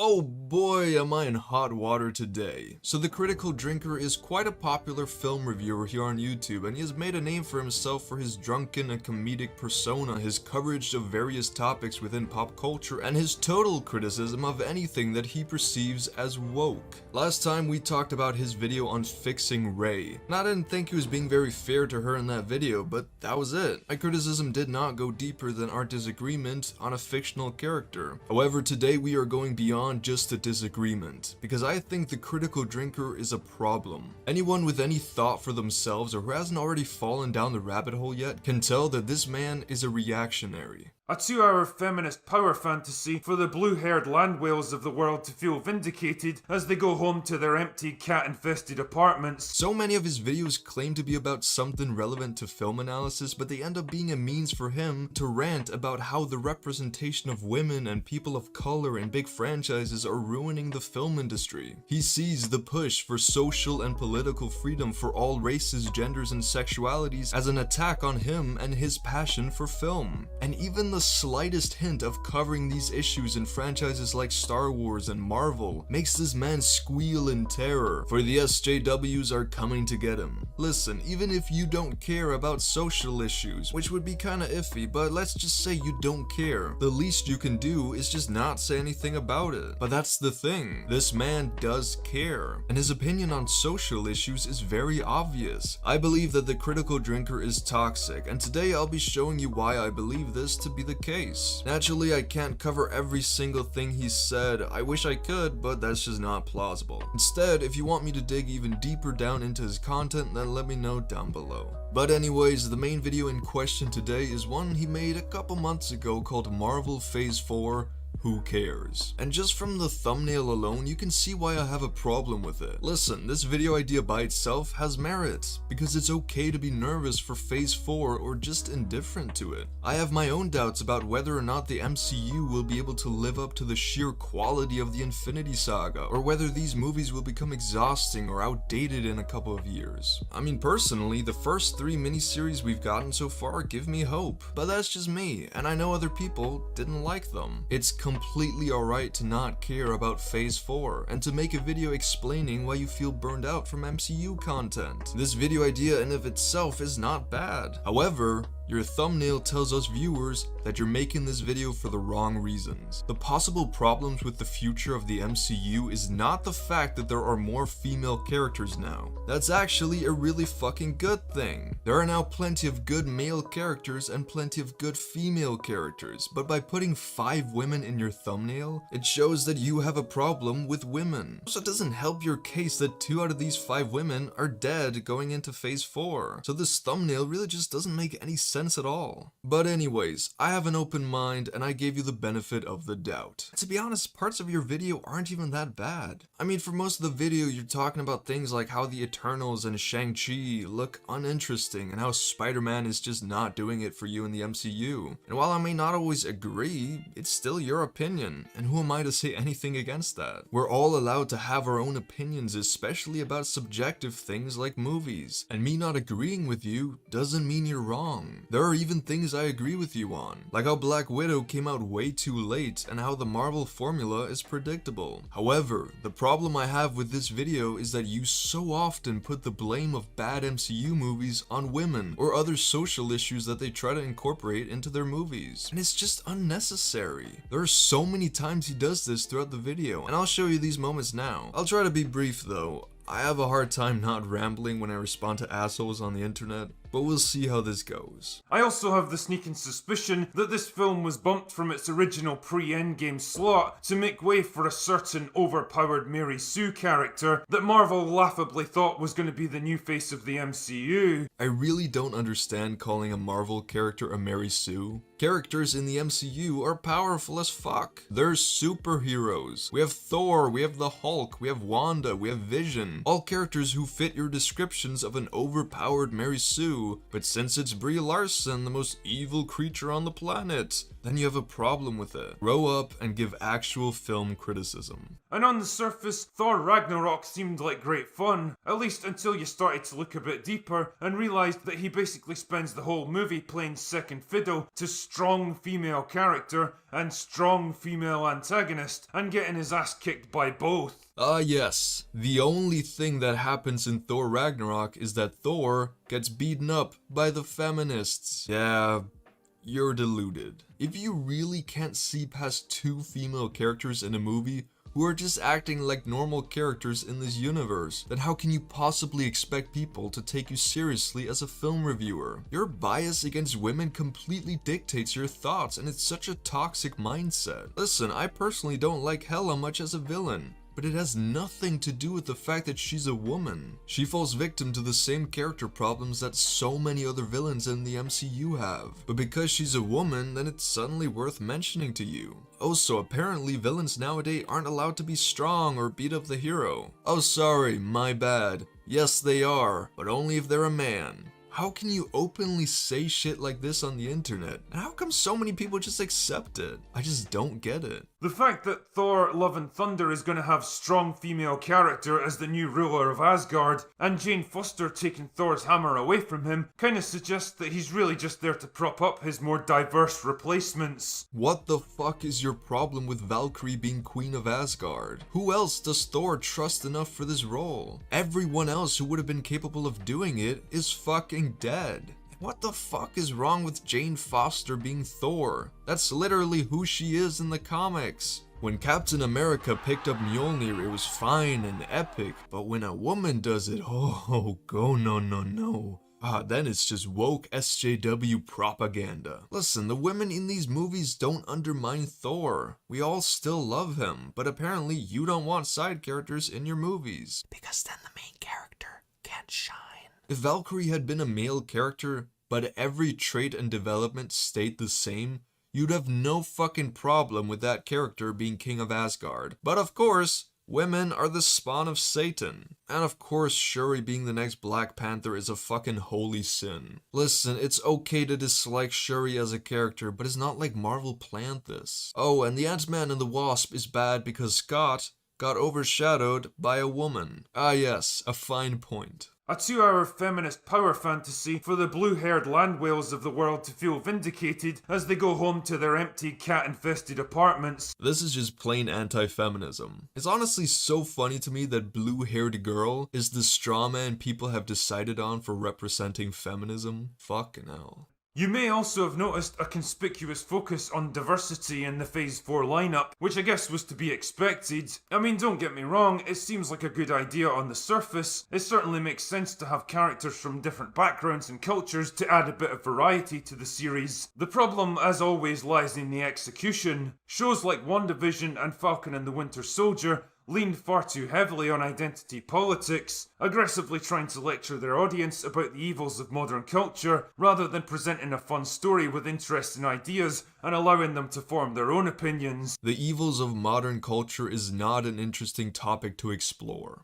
Oh boy, am I in hot water today. So The Critical Drinker is quite a popular film reviewer here on YouTube, and he has made a name for himself for his drunken and comedic persona, his coverage of various topics within pop culture, and his total criticism of anything that he perceives as woke. Last time we talked about his video on fixing Rey, and I didn't think he was being very fair to her in that video, but that was it. My criticism did not go deeper than our disagreement on a fictional character. However, today we are going beyond just a disagreement, because I think The Critical Drinker is a problem. Anyone with any thought for themselves or who hasn't already fallen down the rabbit hole yet can tell that this man is a reactionary. A 2-hour feminist power fantasy for the blue-haired land whales of the world to feel vindicated as they go home to their empty cat-infested apartments. So many of his videos claim to be about something relevant to film analysis, but they end up being a means for him to rant about how the representation of women and people of color in big franchises are ruining the film industry. He sees the push for social and political freedom for all races, genders, and sexualities as an attack on him and his passion for film. And even the slightest hint of covering these issues in franchises like Star Wars and Marvel makes this man squeal in terror, for the SJWs are coming to get him. Listen, even if you don't care about social issues, which would be kinda iffy, but let's just say you don't care, the least you can do is just not say anything about it. But that's the thing, this man does care, and his opinion on social issues is very obvious. I believe that The Critical Drinker is toxic, and today I'll be showing you why I believe this to be the case. Naturally, I can't cover every single thing he said. I wish I could, but that's just not plausible. Instead, if you want me to dig even deeper down into his content, then let me know down below. But anyways, the main video in question today is one he made a couple months ago called Marvel Phase 4. Who cares? And just from the thumbnail alone, you can see why I have a problem with it. Listen, this video idea by itself has merit, because it's okay to be nervous for Phase 4 or just indifferent to it. I have my own doubts about whether or not the MCU will be able to live up to the sheer quality of the Infinity Saga, or whether these movies will become exhausting or outdated in a couple of years. I mean, personally, the first 3 miniseries we've gotten so far give me hope, but that's just me, and I know other people didn't like them. It's completely alright to not care about Phase 4, and to make a video explaining why you feel burned out from MCU content. This video idea in of itself is not bad. However, your thumbnail tells us viewers that you're making this video for the wrong reasons. The possible problems with the future of the MCU is not the fact that there are more female characters now. That's actually a really fucking good thing. There are now plenty of good male characters and plenty of good female characters, but by putting 5 women in your thumbnail, it shows that you have a problem with women. So it doesn't help your case that 2 out of these 5 women are dead going into Phase 4. So this thumbnail really just doesn't make any sense at all. But anyways, I have an open mind and I gave you the benefit of the doubt. To be honest, parts of your video aren't even that bad. I mean, for most of the video you're talking about things like how the Eternals and Shang-Chi look uninteresting and how Spider-Man is just not doing it for you in the MCU. And while I may not always agree, it's still your opinion, and who am I to say anything against that? We're all allowed to have our own opinions, especially about subjective things like movies, and me not agreeing with you doesn't mean you're wrong. There are even things I agree with you on, like how Black Widow came out way too late and how the Marvel formula is predictable. However, the problem I have with this video is that you so often put the blame of bad MCU movies on women or other social issues that they try to incorporate into their movies, and it's just unnecessary. There are so many times he does this throughout the video, and I'll show you these moments now. I'll try to be brief though. I have a hard time not rambling when I respond to assholes on the internet, but we'll see how this goes. I also have the sneaking suspicion that this film was bumped from its original pre-Endgame slot to make way for a certain overpowered Mary Sue character that Marvel laughably thought was going to be the new face of the MCU. I really don't understand calling a Marvel character a Mary Sue. Characters in the MCU are powerful as fuck. They're superheroes. We have Thor, we have the Hulk, we have Wanda, we have Vision. All characters who fit your descriptions of an overpowered Mary Sue too, but since it's Brie Larson, the most evil creature on the planet, then you have a problem with it. Grow up and give actual film criticism. And on the surface, Thor Ragnarok seemed like great fun, at least until you started to look a bit deeper and realised that he basically spends the whole movie playing second fiddle to strong female character and strong female antagonist, and getting his ass kicked by both. Yes. The only thing that happens in Thor Ragnarok is that Thor gets beaten up by the feminists. Yeah, you're deluded. If you really can't see past two female characters in a movie who are just acting like normal characters in this universe, then how can you possibly expect people to take you seriously as a film reviewer? Your bias against women completely dictates your thoughts, and it's such a toxic mindset. Listen, I personally don't like Hela much as a villain, but it has nothing to do with the fact that she's a woman. She falls victim to the same character problems that so many other villains in the MCU have. But because she's a woman, then it's suddenly worth mentioning to you. Also, apparently villains nowadays aren't allowed to be strong or beat up the hero. Oh sorry, my bad. Yes they are, but only if they're a man. How can you openly say shit like this on the internet? And how come so many people just accept it? I just don't get it. The fact that Thor Love and Thunder is going to have strong female character as the new ruler of Asgard, and Jane Foster taking Thor's hammer away from him, kind of suggests that he's really just there to prop up his more diverse replacements. What the fuck is your problem with Valkyrie being Queen of Asgard? Who else does Thor trust enough for this role? Everyone else who would have been capable of doing it is fucking dead. What the fuck is wrong with Jane Foster being Thor? That's literally who she is in the comics. When Captain America picked up Mjolnir, it was fine and epic, but when a woman does it, oh, no. Then it's just woke SJW propaganda. Listen, the women in these movies don't undermine Thor. We all still love him, but apparently you don't want side characters in your movies. Because then the main character can't shine. If Valkyrie had been a male character, but every trait and development stayed the same, you'd have no fucking problem with that character being King of Asgard. But of course, women are the spawn of Satan. And of course, Shuri being the next Black Panther is a fucking holy sin. Listen, it's okay to dislike Shuri as a character, but it's not like Marvel planned this. Oh, and the Ant-Man and the Wasp is bad because Scott got overshadowed by a woman. Ah yes, a fine point. A 2-hour feminist power fantasy for the blue-haired land whales of the world to feel vindicated as they go home to their empty cat-infested apartments. This is just plain anti-feminism. It's honestly so funny to me that blue-haired girl is the straw man people have decided on for representing feminism. Fucking hell. You may also have noticed a conspicuous focus on diversity in the Phase 4 lineup, which I guess was to be expected. I mean, don't get me wrong, it seems like a good idea on the surface. It certainly makes sense to have characters from different backgrounds and cultures to add a bit of variety to the series. The problem, as always, lies in the execution. Shows like WandaVision and Falcon and the Winter Soldier leaned far too heavily on identity politics, aggressively trying to lecture their audience about the evils of modern culture, rather than presenting a fun story with interesting ideas and allowing them to form their own opinions. The evils of modern culture is not an interesting topic to explore.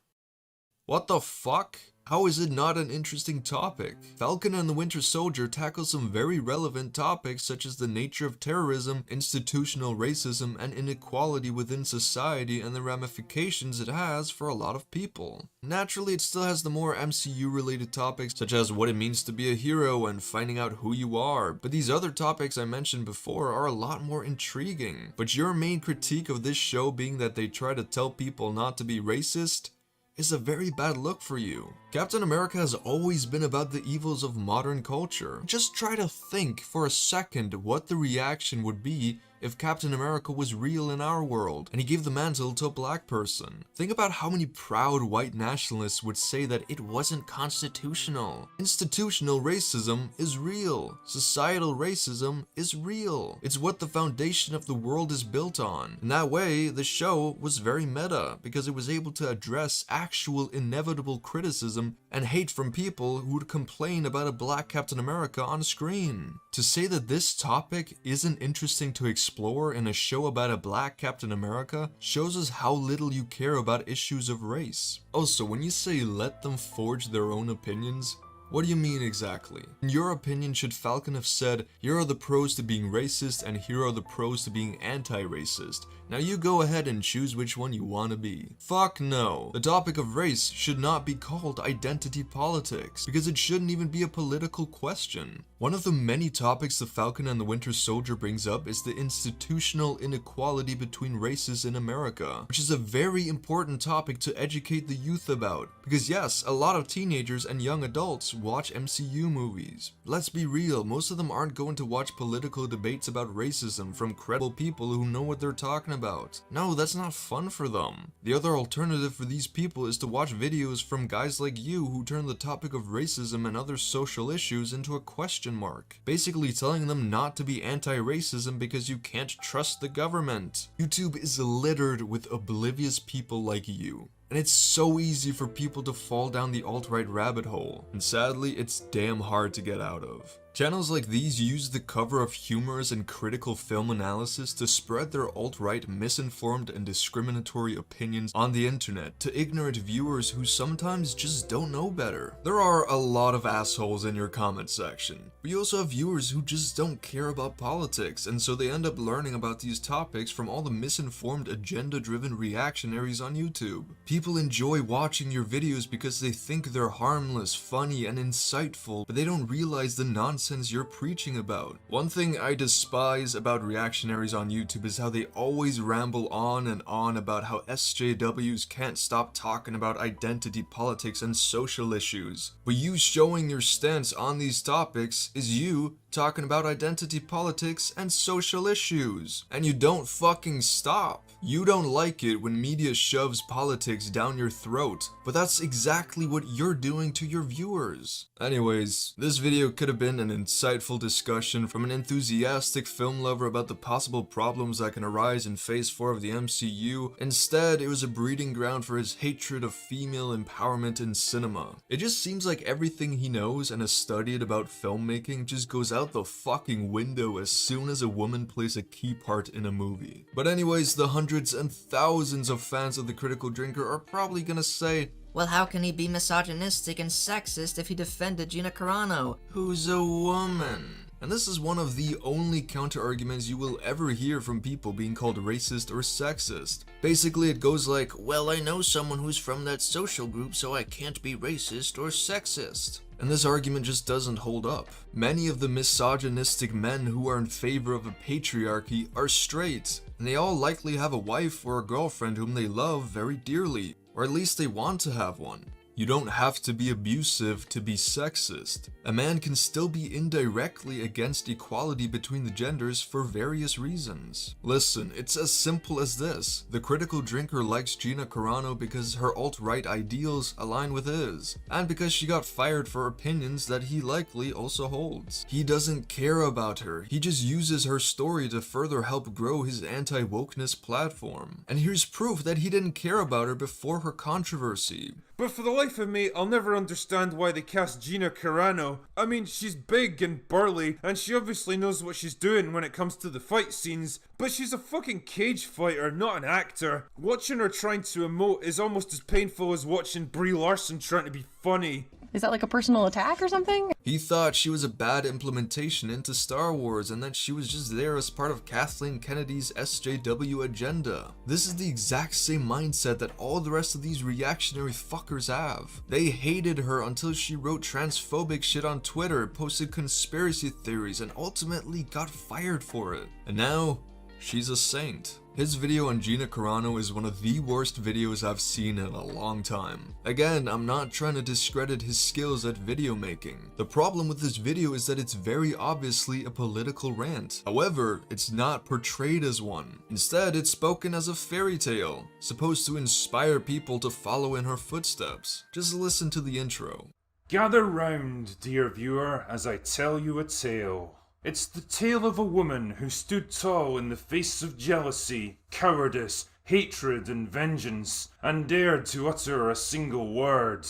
What the fuck? How is it not an interesting topic? Falcon and the Winter Soldier tackle some very relevant topics such as the nature of terrorism, institutional racism, and inequality within society and the ramifications it has for a lot of people. Naturally, it still has the more MCU-related topics such as what it means to be a hero and finding out who you are, but these other topics I mentioned before are a lot more intriguing. But your main critique of this show being that they try to tell people not to be racist is a very bad look for you. Captain America has always been about the evils of modern culture. Just try to think for a second what the reaction would be if Captain America was real in our world and he gave the mantle to a black person. Think about how many proud white nationalists would say that it wasn't constitutional. Institutional racism is real. Societal racism is real. It's what the foundation of the world is built on. In that way, the show was very meta because it was able to address actual inevitable criticism and hate from people who would complain about a black Captain America on screen. To say that this topic isn't interesting to explore in a show about a black Captain America shows us how little you care about issues of race. Also, when you say let them forge their own opinions, What do you mean exactly? In your opinion, should Falcon have said, here are the pros to being racist and here are the pros to being anti-racist? Now you go ahead and choose which one you want to be. Fuck no. The topic of race should not be called identity politics, because it shouldn't even be a political question. One of the many topics the Falcon and the Winter Soldier brings up is the institutional inequality between races in America, which is a very important topic to educate the youth about. Because yes, a lot of teenagers and young adults watch MCU movies. Let's be real, most of them aren't going to watch political debates about racism from credible people who know what they're talking about. No, that's not fun for them. The other alternative for these people is to watch videos from guys like you who turn the topic of racism and other social issues into a question mark, basically telling them not to be anti-racism because you can't trust the government. YouTube is littered with oblivious people like you. And it's so easy for people to fall down the alt-right rabbit hole, and sadly, it's damn hard to get out of. Channels like these use the cover of humorous and critical film analysis to spread their alt-right misinformed and discriminatory opinions on the internet to ignorant viewers who sometimes just don't know better. There are a lot of assholes in your comment section, but you also have viewers who just don't care about politics, and so they end up learning about these topics from all the misinformed agenda-driven reactionaries on YouTube. People enjoy watching your videos because they think they're harmless, funny, and insightful, but they don't realize the nonsense you're preaching about. One thing I despise about reactionaries on YouTube is how they always ramble on and on about how SJWs can't stop talking about identity politics and social issues. But you showing your stance on these topics is you talking about identity politics and social issues. And you don't fucking stop. You don't like it when media shoves politics down your throat, but that's exactly what you're doing to your viewers. Anyways, this video could have been an insightful discussion from an enthusiastic film lover about the possible problems that can arise in Phase 4 of the MCU. Instead, it was a breeding ground for his hatred of female empowerment in cinema. It just seems like everything he knows and has studied about filmmaking just goes out the fucking window as soon as a woman plays a key part in a movie. But anyways, the hundreds and thousands of fans of The Critical Drinker are probably gonna say, well, how can he be misogynistic and sexist if he defended Gina Carano? who's a woman? And this is one of the only counter-arguments you will ever hear from people being called racist or sexist. Basically, it goes like, well, I know someone who's from that social group, so I can't be racist or sexist. And this argument just doesn't hold up. Many of the misogynistic men who are in favor of a patriarchy are straight, and they all likely have a wife or a girlfriend whom they love very dearly, or at least they want to have one. You don't have to be abusive to be sexist. A man can still be indirectly against equality between the genders for various reasons. Listen, it's as simple as this. The Critical Drinker likes Gina Carano because her alt-right ideals align with his, and because she got fired for opinions that he likely also holds. He doesn't care about her, he just uses her story to further help grow his anti-wokeness platform. And here's proof that he didn't care about her before her controversy. But for the life of me, I'll never understand why they cast Gina Carano. I mean, she's big and burly, and she obviously knows what she's doing when it comes to the fight scenes, but she's a fucking cage fighter, not an actor. Watching her trying to emote is almost as painful as watching Brie Larson trying to be funny. Is that like a personal attack or something? He thought she was a bad implementation into Star Wars and that she was just there as part of Kathleen Kennedy's SJW agenda. This is the exact same mindset that all the rest of these reactionary fuckers have. They hated her until she wrote transphobic shit on Twitter, posted conspiracy theories, and ultimately got fired for it. And now, she's a saint. His video on Gina Carano is one of the worst videos I've seen in a long time. Again, I'm not trying to discredit his skills at video making. The problem with this video is that it's very obviously a political rant. However, it's not portrayed as one. Instead, it's spoken as a fairy tale, supposed to inspire people to follow in her footsteps. Just listen to the intro. Gather round, dear viewer, as I tell you a tale. It's the tale of a woman who stood tall in the face of jealousy, cowardice, hatred, and vengeance, and dared to utter a single word.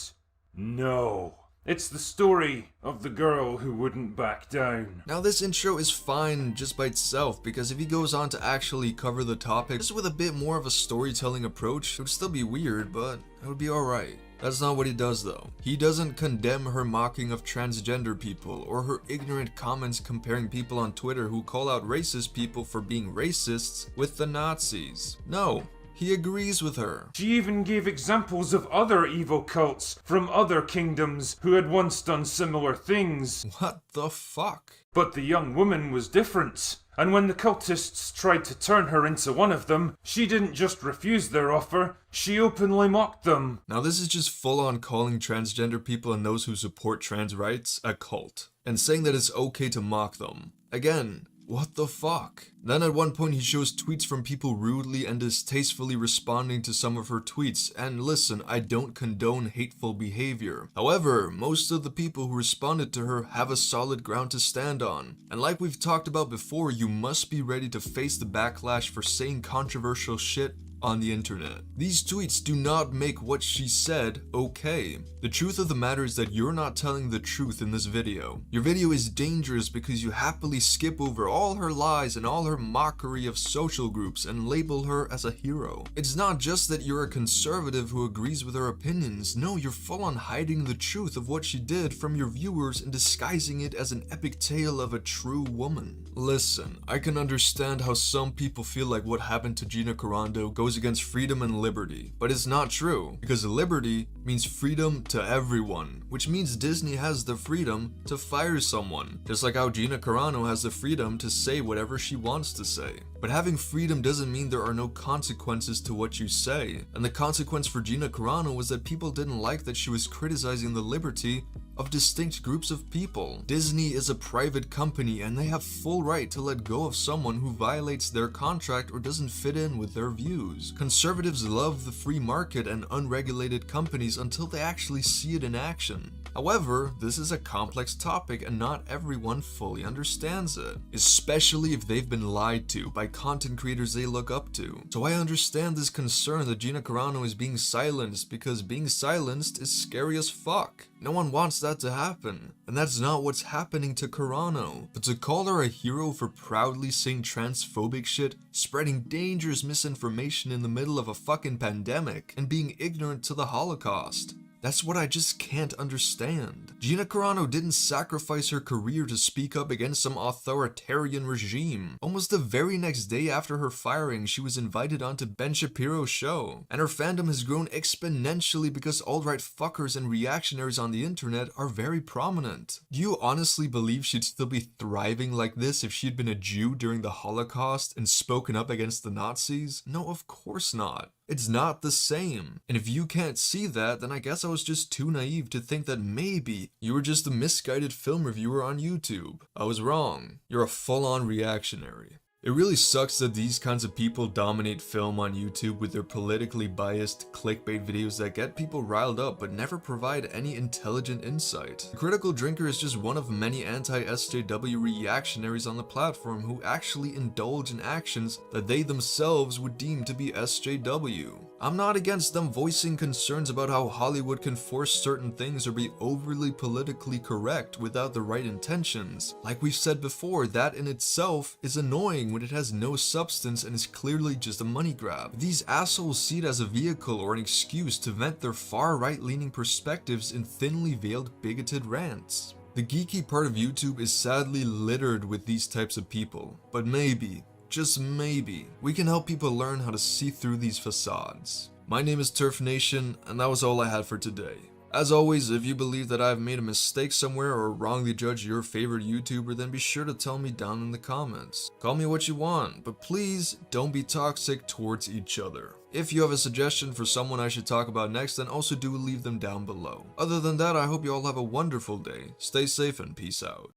No. It's the story of the girl who wouldn't back down. Now this intro is fine just by itself, because if he goes on to actually cover the topic just with a bit more of a storytelling approach, it would still be weird, but it would be alright. That's not what he does though. He doesn't condemn her mocking of transgender people or her ignorant comments comparing people on Twitter who call out racist people for being racists with the Nazis. No. He agrees with her. She even gave examples of other evil cults from other kingdoms who had once done similar things. What the fuck? But the young woman was different. And when the cultists tried to turn her into one of them, she didn't just refuse their offer, she openly mocked them. Now this is just full on calling transgender people and those who support trans rights a cult, and saying that it's okay to mock them. Again, what the fuck? Then at one point he shows tweets from people rudely and distastefully responding to some of her tweets, and listen, I don't condone hateful behavior. However, most of the people who responded to her have a solid ground to stand on. And like we've talked about before, you must be ready to face the backlash for saying controversial shit on the internet. These tweets do not make what she said okay. The truth of the matter is that you're not telling the truth in this video. Your video is dangerous because you happily skip over all her lies and all her mockery of social groups and label her as a hero. It's not just that you're a conservative who agrees with her opinions. No, you're full on hiding the truth of what she did from your viewers and disguising it as an epic tale of a true woman. Listen, I can understand how some people feel like what happened to Gina Carano goes against freedom and liberty, but it's not true, because liberty means freedom to everyone, which means Disney has the freedom to fire someone, just like how Gina Carano has the freedom to say whatever she wants to say. But having freedom doesn't mean there are no consequences to what you say, and the consequence for Gina Carano was that people didn't like that she was criticizing the liberty of distinct groups of people. Disney is a private company and they have full right to let go of someone who violates their contract or doesn't fit in with their views. Conservatives love the free market and unregulated companies until they actually see it in action. However, this is a complex topic and not everyone fully understands it, especially if they've been lied to by content creators they look up to. So I understand this concern that Gina Carano is being silenced because being silenced is scary as fuck. No one wants that to happen, and that's not what's happening to Carano. But to call her a hero for proudly saying transphobic shit, spreading dangerous misinformation in the middle of a fucking pandemic, and being ignorant to the Holocaust, that's what I just can't understand. Gina Carano didn't sacrifice her career to speak up against some authoritarian regime. Almost the very next day after her firing, she was invited onto Ben Shapiro's show. And her fandom has grown exponentially because alt-right fuckers and reactionaries on the internet are very prominent. Do you honestly believe she'd still be thriving like this if she'd been a Jew during the Holocaust and spoken up against the Nazis? No, of course not. It's not the same. And if you can't see that, then I guess I was just too naive to think that maybe you were just a misguided film reviewer on YouTube. I was wrong. You're a full-on reactionary. It really sucks that these kinds of people dominate film on YouTube with their politically biased clickbait videos that get people riled up but never provide any intelligent insight. The Critical Drinker is just one of many anti-SJW reactionaries on the platform who actually indulge in actions that they themselves would deem to be SJW. I'm not against them voicing concerns about how Hollywood can force certain things or be overly politically correct without the right intentions. Like we've said before, that in itself is annoying when it has no substance and is clearly just a money grab. These assholes see it as a vehicle or an excuse to vent their far right-leaning perspectives in thinly veiled bigoted rants. The geeky part of YouTube is sadly littered with these types of people, but maybe, just maybe, we can help people learn how to see through these facades. My name is Turf Nation, and that was all I had for today. As always, if you believe that I've made a mistake somewhere or wrongly judged your favorite YouTuber, then be sure to tell me down in the comments. Call me what you want, but please don't be toxic towards each other. If you have a suggestion for someone I should talk about next, then also do leave them down below. Other than that, I hope you all have a wonderful day. Stay safe and peace out.